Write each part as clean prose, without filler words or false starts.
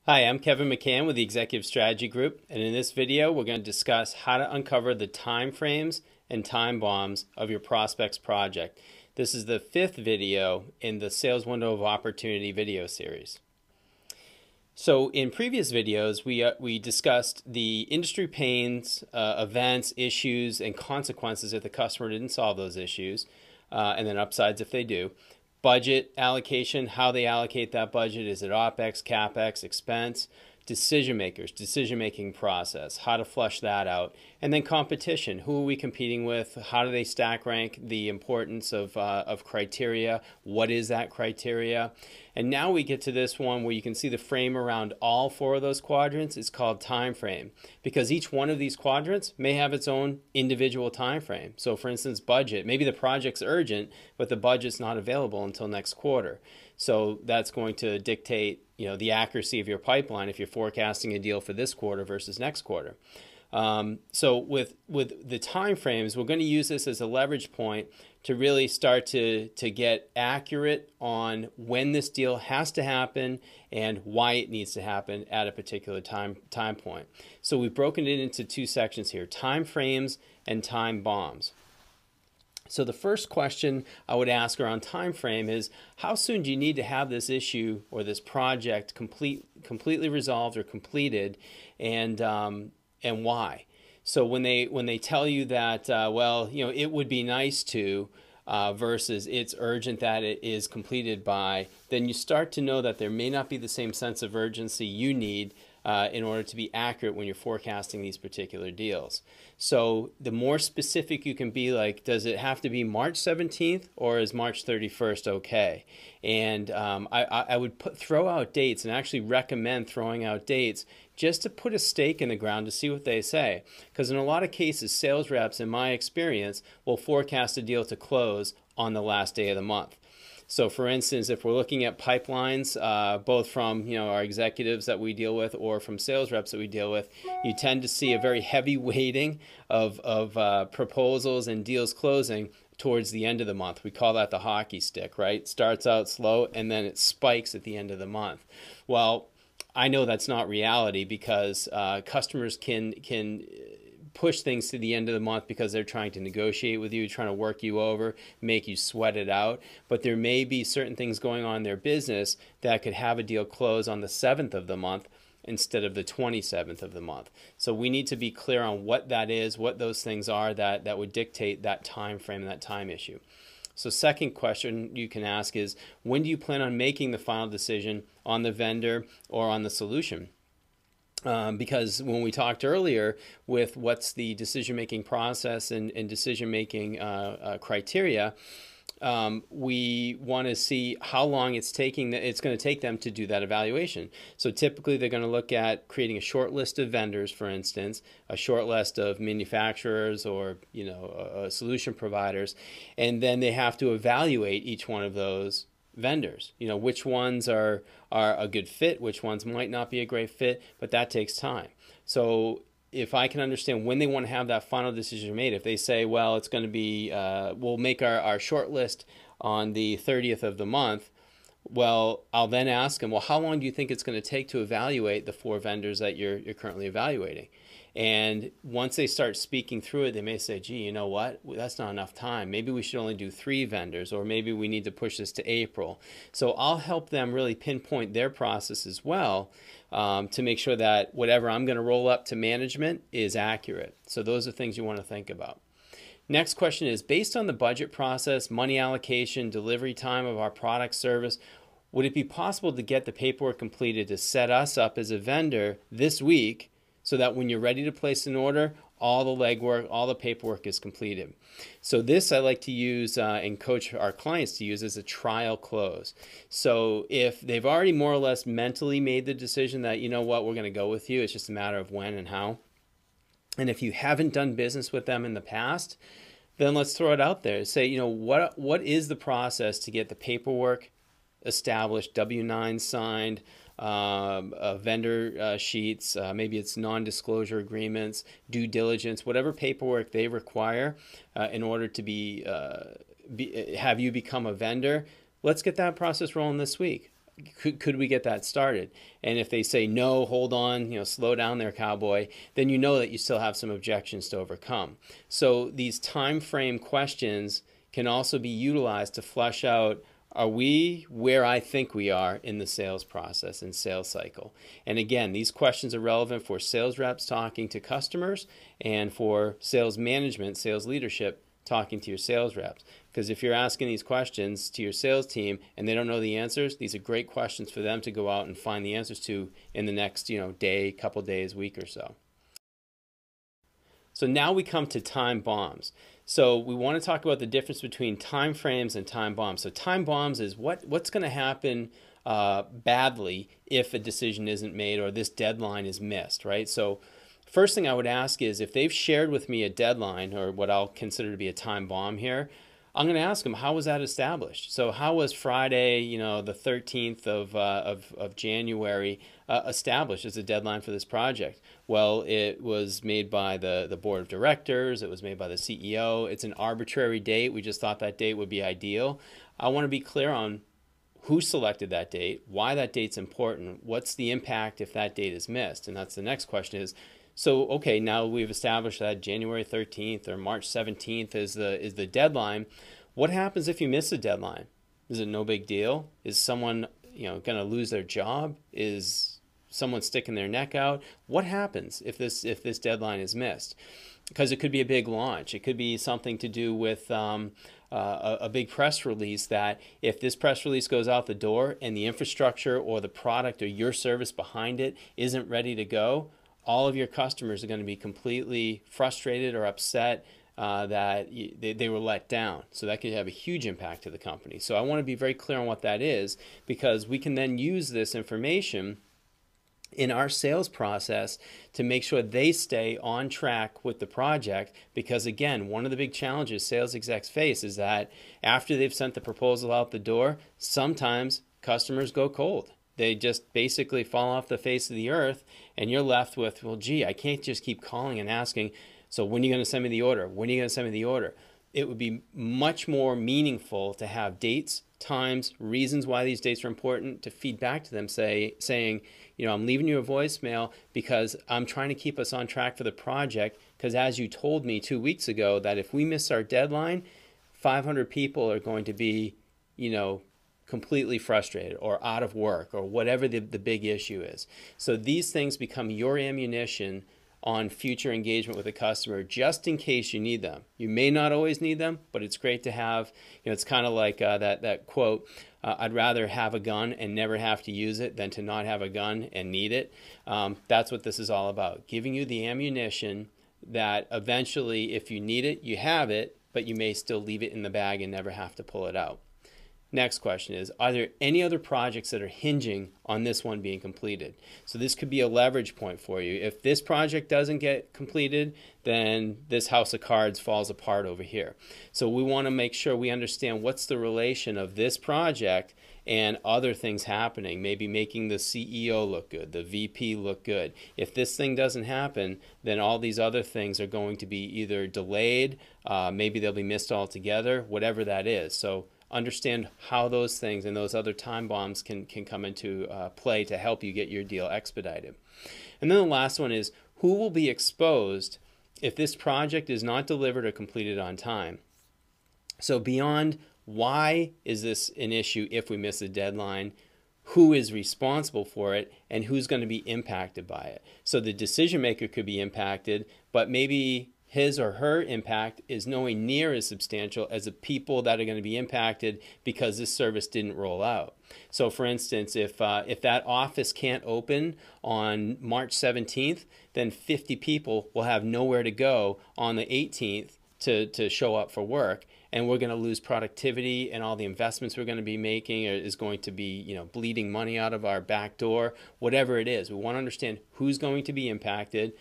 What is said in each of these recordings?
Hi, I'm Kevin McCann with the Executive Strategy Group, and in this video we're going to discuss how to uncover the time frames and time bombs of your prospect's project. This is the fifth video in the Sales Window of Opportunity video series. So in previous videos we discussed the industry pains, events, issues, and consequences if the customer didn't solve those issues, and then upsides if they do. Budget allocation, how they allocate that budget. Is it OpEx, CapEx, expense? Decision makers, decision-making process, how to flush that out. And then competition, who are we competing with? How do they stack rank? The importance of criteria. What is that criteria? And now we get to this one where you can see the frame around all four of those quadrants. It's called time frame, because each one of these quadrants may have its own individual time frame. So for instance, budget, maybe the project's urgent, but the budget's not available until next quarter. So that's going to dictate, the accuracy of your pipeline if you're forecasting a deal for this quarter versus next quarter. So with the time frames, we're going to use this as a leverage point to really start to get accurate on when this deal has to happen and why it needs to happen at a particular time point. So we've broken it into two sections here: time frames and time bombs. So the first question I would ask around time frame is, how soon do you need to have this issue or this project completely resolved or completed, and why? So when they tell you that, it would be nice to, versus it's urgent that it is completed by, then you start to know that there may not be the same sense of urgency you need in order to be accurate when you're forecasting these particular deals. So the more specific you can be, like, does it have to be March 17th or is March 31st okay? And I would throw out dates, and actually recommend throwing out dates just to put a stake in the ground to see what they say. Because in a lot of cases, sales reps, in my experience, will forecast a deal to close on the last day of the month. So for instance, if we're looking at pipelines, both from our executives that we deal with or from sales reps that we deal with, you tend to see a very heavy weighting of proposals and deals closing towards the end of the month. We call that the hockey stick, right? It starts out slow and then it spikes at the end of the month. Well, I know that's not reality, because customers can push things to the end of the month because they're trying to negotiate with you, trying to work you over, make you sweat it out. But there may be certain things going on in their business that could have a deal close on the 7th of the month instead of the 27th of the month. So we need to be clear on what that is, what those things are that would dictate that time frame and that time issue. So second question you can ask is, when do you plan on making the final decision on the vendor or on the solution? Because when we talked earlier with what's the decision-making process and decision-making criteria, we want to see how long it's going to take them to do that evaluation. So typically they're going to look at creating a short list of vendors, for instance, a short list of manufacturers or solution providers, and then they have to evaluate each one of those vendors. Which ones are a good fit, which ones might not be a great fit, but that takes time. So if I can understand when they want to have that final decision made, if they say, well, it's going to be, we'll make our short list on the 30th of the month, well, I'll then ask them, well, how long do you think it's going to take to evaluate the 4 vendors that you're currently evaluating? And once they start speaking through it, they may say, gee, you know what? That's not enough time. Maybe we should only do 3 vendors, or maybe we need to push this to April. So I'll help them really pinpoint their process as well, to make sure that whatever I'm going to roll up to management is accurate. So those are things you want to think about. Next question is, based on the budget process, money allocation, delivery time of our product service, would it be possible to get the paperwork completed to set us up as a vendor this week, so that when you're ready to place an order, all the legwork, all the paperwork is completed? So this I like to use and coach our clients to use as a trial close. So if they've already more or less mentally made the decision that, you know what, we're going to go with you, it's just a matter of when and how. And if you haven't done business with them in the past, then let's throw it out there. Say, what is the process to get the paperwork established, W-9 signed, vendor sheets, maybe it's non-disclosure agreements, due diligence, whatever paperwork they require in order to have you become a vendor. Let's get that process rolling this week. could we get that started? And if they say no, hold on, slow down there, cowboy, then you know that you still have some objections to overcome. So these time frame questions can also be utilized to flesh out, are we where I think we are in the sales process and sales cycle? And again, these questions are relevant for sales reps talking to customers and for sales management, sales leadership talking to your sales reps. Because if you're asking these questions to your sales team and they don't know the answers, these are great questions for them to go out and find the answers to in the next day, couple days, week or so. So now we come to time bombs. So we want to talk about the difference between time frames and time bombs. So time bombs is what's going to happen badly if a decision isn't made or this deadline is missed, right? So first thing I would ask is if they've shared with me a deadline or what I'll consider to be a time bomb here, I'm going to ask them, how was that established? So how was Friday, the 13th of January established as a deadline for this project? Well, it was made by the board of directors. It was made by the CEO. It's an arbitrary date. We just thought that date would be ideal. I want to be clear on who selected that date, why that date's important, what's the impact if that date is missed? And that's the next question is, so, okay, now we've established that January 13th or March 17th is the deadline. What happens if you miss a deadline? Is it no big deal? Is someone, going to lose their job? Is someone sticking their neck out? What happens if this deadline is missed? Because it could be a big launch. It could be something to do with a big press release that if this press release goes out the door and the infrastructure or the product or your service behind it isn't ready to go, all of your customers are going to be completely frustrated or upset that they were let down. So that could have a huge impact to the company. So I want to be very clear on what that is, because we can then use this information in our sales process to make sure they stay on track with the project. Because again, one of the big challenges sales execs face is that after they've sent the proposal out the door, sometimes customers go cold. They just basically fall off the face of the earth, and you're left with, well, gee, I can't just keep calling and asking, so when are you going to send me the order? When are you going to send me the order? It would be much more meaningful to have dates, times, reasons why these dates are important, to feed back to them saying, I'm leaving you a voicemail because I'm trying to keep us on track for the project, because as you told me 2 weeks ago that if we miss our deadline, 500 people are going to be, completely frustrated or out of work or whatever the big issue is. So these things become your ammunition on future engagement with a customer, just in case you need them. You may not always need them, but it's great to have. It's kind of like that quote, I'd rather have a gun and never have to use it than to not have a gun and need it. That's what this is all about, giving you the ammunition that eventually, if you need it, you have it, but you may still leave it in the bag and never have to pull it out. Next question is, are there any other projects that are hinging on this one being completed? So this could be a leverage point for you. If this project doesn't get completed, then this house of cards falls apart over here. So we want to make sure we understand what's the relation of this project and other things happening, maybe making the CEO look good, the VP look good. If this thing doesn't happen, then all these other things are going to be either delayed, maybe they'll be missed altogether, whatever that is. So understand how those things and those other time bombs can come into play to help you get your deal expedited. And then the last one is, who will be exposed if this project is not delivered or completed on time? So beyond why is this an issue if we miss a deadline, who is responsible for it, and who's going to be impacted by it? So the decision maker could be impacted, but maybe his or her impact is nowhere near as substantial as the people that are going to be impacted because this service didn't roll out. So for instance, if that office can't open on March 17th, then 50 people will have nowhere to go on the 18th to show up for work, and we're going to lose productivity, and all the investments we're going to be making is going to be, bleeding money out of our back door, whatever it is. We want to understand who's going to be impacted,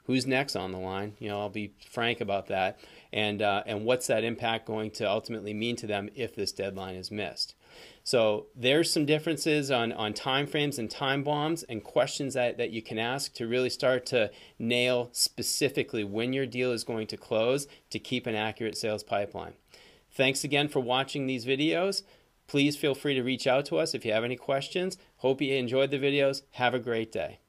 who's next on the line. I'll be frank about that, and what's that impact going to ultimately mean to them if this deadline is missed. So there's some differences on time frames and time bombs and questions that you can ask to really start to nail specifically when your deal is going to close to keep an accurate sales pipeline. Thanks again for watching these videos. Please feel free to reach out to us if you have any questions. Hope you enjoyed the videos. Have a great day.